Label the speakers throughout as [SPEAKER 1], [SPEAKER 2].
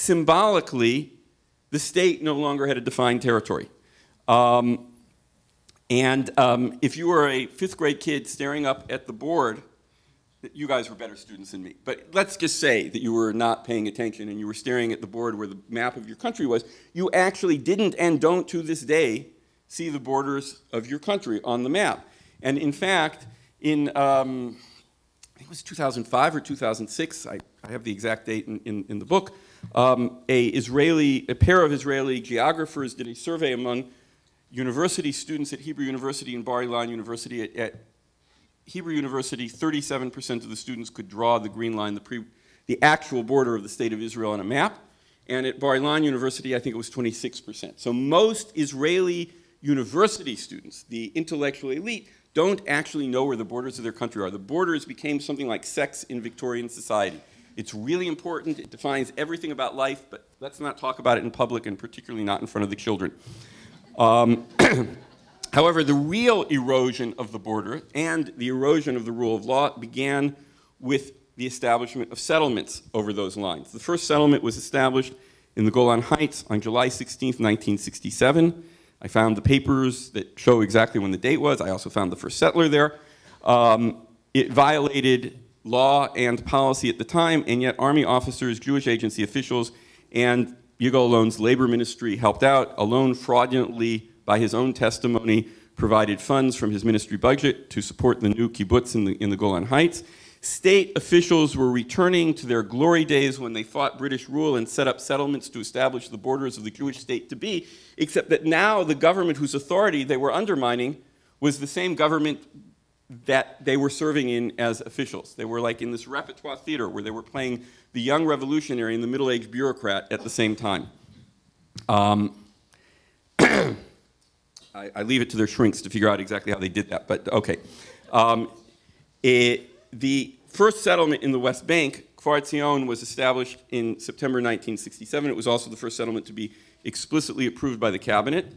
[SPEAKER 1] symbolically, the state no longer had a defined territory. If you were a 5th grade kid staring up at the board, you guys were better students than me, but let's just say that you were not paying attention and you were staring at the board where the map of your country was, you actually didn't and don't to this day see the borders of your country on the map. And in fact, in, I think it was 2005 or 2006, I have the exact date in the book, a pair of Israeli geographers did a survey among university students at Hebrew University and Bar Ilan University. At Hebrew University, 37% of the students could draw the green line, the actual border of the state of Israel on a map. And at Bar Ilan University, I think it was 26%. So most Israeli university students, the intellectual elite, don't actually know where the borders of their country are. The borders became something like sex in Victorian society. It's really important. It defines everything about life, but let's not talk about it in public, and particularly not in front of the children. However, the real erosion of the border and the erosion of the rule of law began with the establishment of settlements over those lines. The first settlement was established in the Golan Heights on July 16th, 1967. I found the papers that show exactly when the date was. I also found the first settler there. It violated law and policy at the time, and yet Army officers, Jewish agency officials, and Yigal Allon's labor ministry helped out. Allon fraudulently, by his own testimony, provided funds from his ministry budget to support the new kibbutz in the Golan Heights. State officials were returning to their glory days when they fought British rule and set up settlements to establish the borders of the Jewish state to be, except that now the government whose authority they were undermining was the same government that they were serving in as officials. They were like in this repertoire theater where they were playing the young revolutionary and the middle-aged bureaucrat at the same time. I leave it to their shrinks to figure out exactly how they did that, but okay. The first settlement in the West Bank, Kfar Etzion, was established in September 1967. It was also the first settlement to be explicitly approved by the cabinet.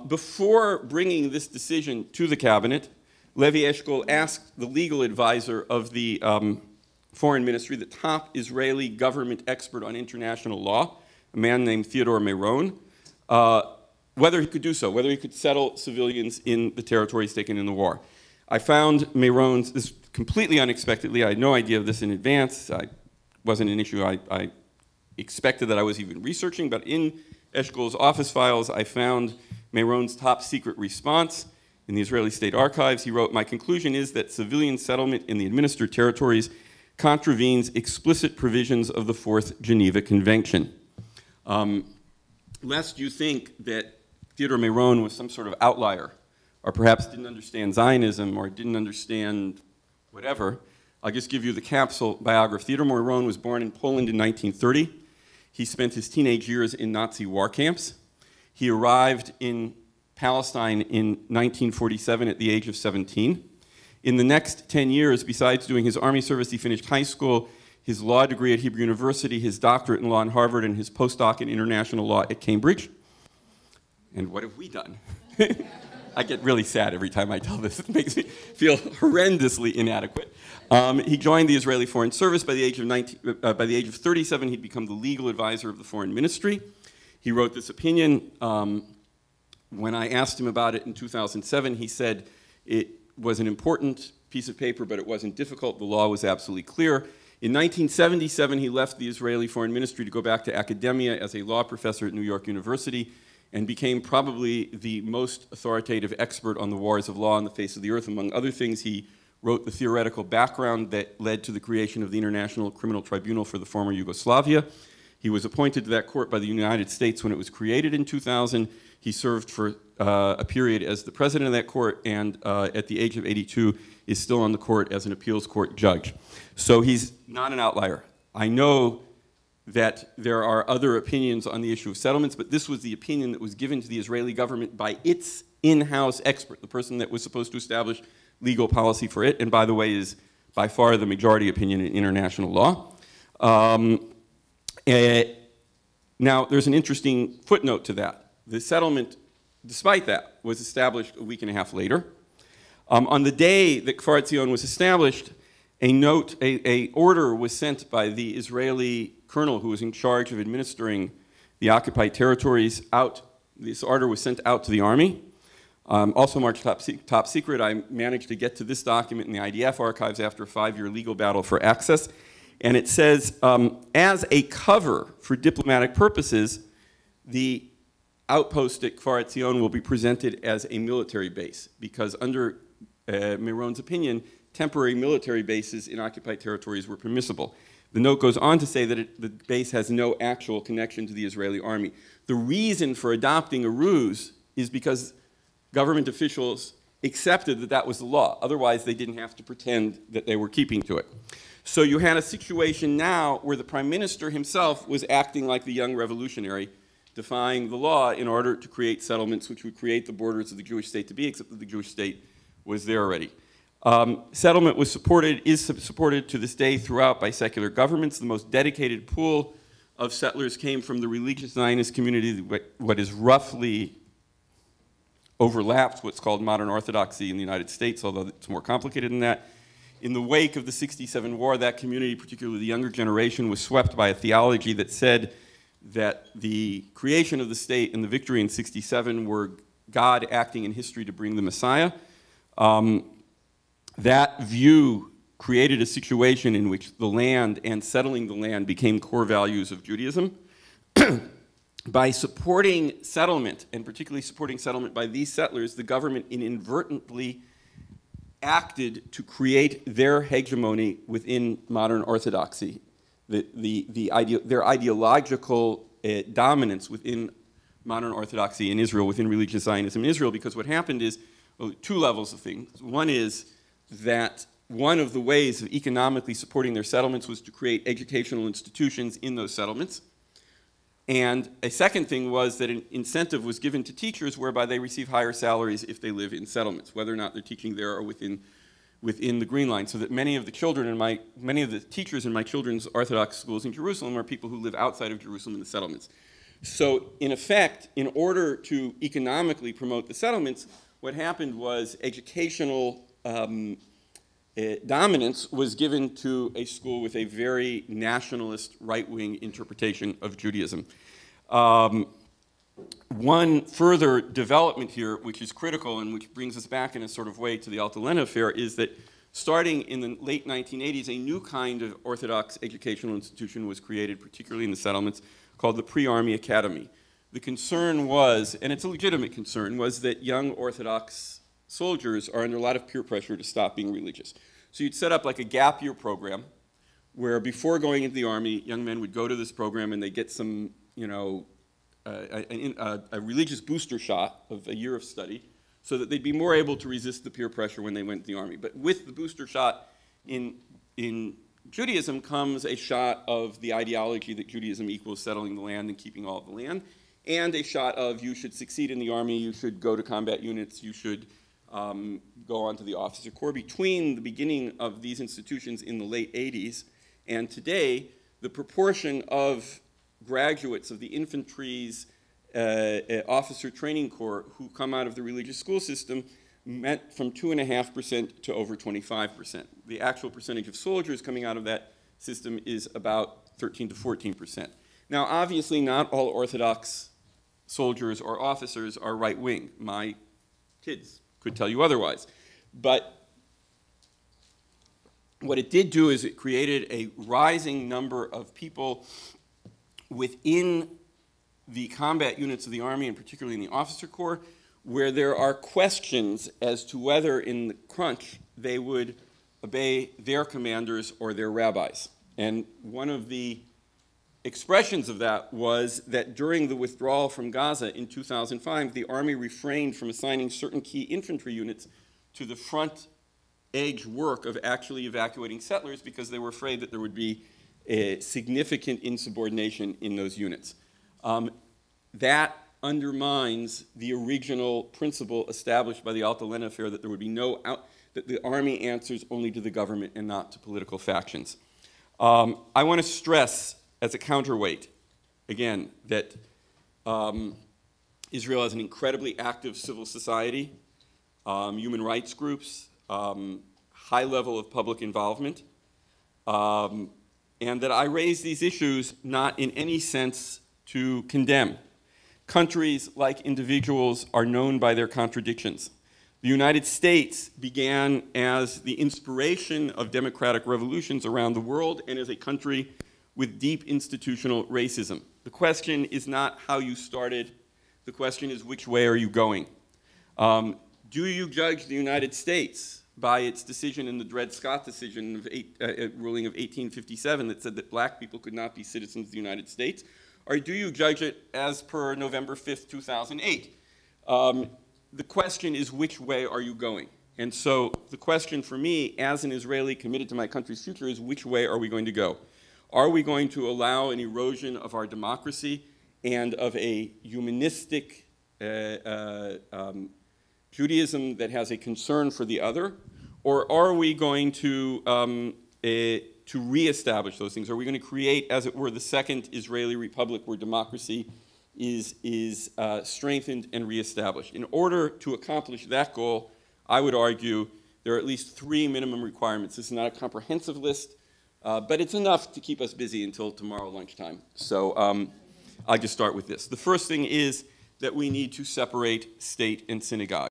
[SPEAKER 1] Before bringing this decision to the cabinet, Levi Eshkol asked the legal advisor of the foreign ministry, the top Israeli government expert on international law, a man named Theodore Meron, whether he could do so, whether he could settle civilians in the territories taken in the war. I found Meron's, this completely unexpectedly, I had no idea of this in advance. It wasn't an issue I expected that I was even researching, but in Eshkol's office files, I found Meron's top secret response in the Israeli State Archives. He wrote, "My conclusion is that civilian settlement in the administered territories contravenes explicit provisions of the Fourth Geneva Convention." Lest you think that Theodore Meron was some sort of outlier, or perhaps didn't understand Zionism, or didn't understand whatever, I'll just give you the capsule biography. Theodore Meron was born in Poland in 1930. He spent his teenage years in Nazi war camps. He arrived in Palestine in 1947 at the age of 17. In the next 10 years, besides doing his army service, he finished high school, his law degree at Hebrew University, his doctorate in law at Harvard, and his postdoc in international law at Cambridge. And what have we done? I get really sad every time I tell this. It makes me feel horrendously inadequate. He joined the Israeli Foreign Service. By the age of 37, he'd become the legal advisor of the foreign ministry. He wrote this opinion. When I asked him about it in 2007, he said it was an important piece of paper, but it wasn't difficult. The law was absolutely clear. In 1977, he left the Israeli Foreign Ministry to go back to academia as a law professor at New York University, and became probably the most authoritative expert on the wars of law on the face of the earth. Among other things, he wrote the theoretical background that led to the creation of the International Criminal Tribunal for the former Yugoslavia. He was appointed to that court by the United States when it was created in 2000. He served for a period as the president of that court, and at the age of 82 is still on the court as an appeals court judge. So he's not an outlier. I know that there are other opinions on the issue of settlements, but this was the opinion that was given to the Israeli government by its in-house expert, the person that was supposed to establish legal policy for it, and by the way is by far the majority opinion in international law. Now, there's an interesting footnote to that. The settlement, despite that, was established a week and a half later. On the day that Kfar Etzion was established, an order was sent by the Israeli colonel who was in charge of administering the occupied territories out. This order was sent out to the army. Also marked top secret. I managed to get to this document in the IDF archives after a 5-year legal battle for access. And it says, as a cover for diplomatic purposes, the outpost at Kfar Etzion will be presented as a military base, because under Meron's opinion, temporary military bases in occupied territories were permissible. The note goes on to say that the base has no actual connection to the Israeli army. The reason for adopting a ruse is because government officials accepted that that was the law. Otherwise, they didn't have to pretend that they were keeping to it. So you had a situation now where the prime minister himself was acting like the young revolutionary, defying the law in order to create settlements which would create the borders of the Jewish state to be, except that the Jewish state was there already. Settlement was supported, is supported to this day throughout by secular governments. The most dedicated pool of settlers came from the religious Zionist community, what is roughly overlaps what's called modern Orthodoxy in the United States, although it's more complicated than that. In the wake of the '67 war, that community, particularly the younger generation, was swept by a theology that said that the creation of the state and the victory in '67 were God acting in history to bring the Messiah. That view created a situation in which the land and settling the land became core values of Judaism. By supporting settlement, and particularly supporting settlement by these settlers, the government inadvertently acted to create their hegemony within modern Orthodoxy, their ideological dominance within modern Orthodoxy in Israel, within religious Zionism in Israel, because what happened is, well, two levels of things. One is that one of the ways of economically supporting their settlements was to create educational institutions in those settlements. And a second thing was that an incentive was given to teachers whereby they receive higher salaries if they live in settlements, whether or not they're teaching there or within the Green Line, so that many of the teachers in my children's Orthodox schools in Jerusalem are people who live outside of Jerusalem in the settlements. So in effect, in order to economically promote the settlements, what happened was educational dominance was given to a school with a very nationalist right-wing interpretation of Judaism. One further development here, which is critical and which brings us back in a sort of way to the Altalena affair, is that starting in the late 1980s, a new kind of Orthodox educational institution was created, particularly in the settlements, called the Pre-Army Academy. The concern was, and it's a legitimate concern, was that young Orthodox soldiers are under a lot of peer pressure to stop being religious. So you'd set up like a gap year program where before going into the army, young men would go to this program and they get some, you know, a religious booster shot of a year of study so that they'd be more able to resist the peer pressure when they went to the army. But with the booster shot in Judaism comes a shot of the ideology that Judaism equals settling the land and keeping all of the land, and a shot of you should succeed in the army, you should go to combat units, you should go on to the officer corps. Between the beginning of these institutions in the late 80s and today, the proportion of graduates of the infantry's officer training corps who come out of the religious school system went from 2.5% to over 25%. The actual percentage of soldiers coming out of that system is about 13 to 14%. Now, obviously, not all Orthodox soldiers or officers are right-wing. My kids could tell you otherwise. But what it did do is it created a rising number of people within the combat units of the Army, and particularly in the officer corps, where there are questions as to whether in the crunch they would obey their commanders or their rabbis. And one of the expressions of that was that during the withdrawal from Gaza in 2005, the Army refrained from assigning certain key infantry units to the front edge work of actually evacuating settlers because they were afraid that there would be a significant insubordination in those units. That undermines the original principle established by the Altalena affair that there would be that the Army answers only to the government and not to political factions. I want to stress as a counterweight, again, that Israel has an incredibly active civil society, human rights groups, high level of public involvement, and that I raise these issues not in any sense to condemn. Countries, like individuals, are known by their contradictions. The United States began as the inspiration of democratic revolutions around the world and as a country with deep institutional racism. The question is not how you started. The question is which way are you going? Do you judge the United States by its decision in the Dred Scott decision of ruling of 1857 that said that black people could not be citizens of the United States? Or do you judge it as per November 5th, 2008? The question is which way are you going? And so the question for me as an Israeli committed to my country's future is which way are we going to go? Are we going to allow an erosion of our democracy and of a humanistic Judaism that has a concern for the other? Or are we going to reestablish those things? Are we going to create, as it were, the second Israeli republic where democracy is strengthened and reestablished? In order to accomplish that goal, I would argue there are at least 3 minimum requirements. This is not a comprehensive list, but it's enough to keep us busy until tomorrow lunchtime. So I'll just start with this. The first thing is that we need to separate state and synagogue.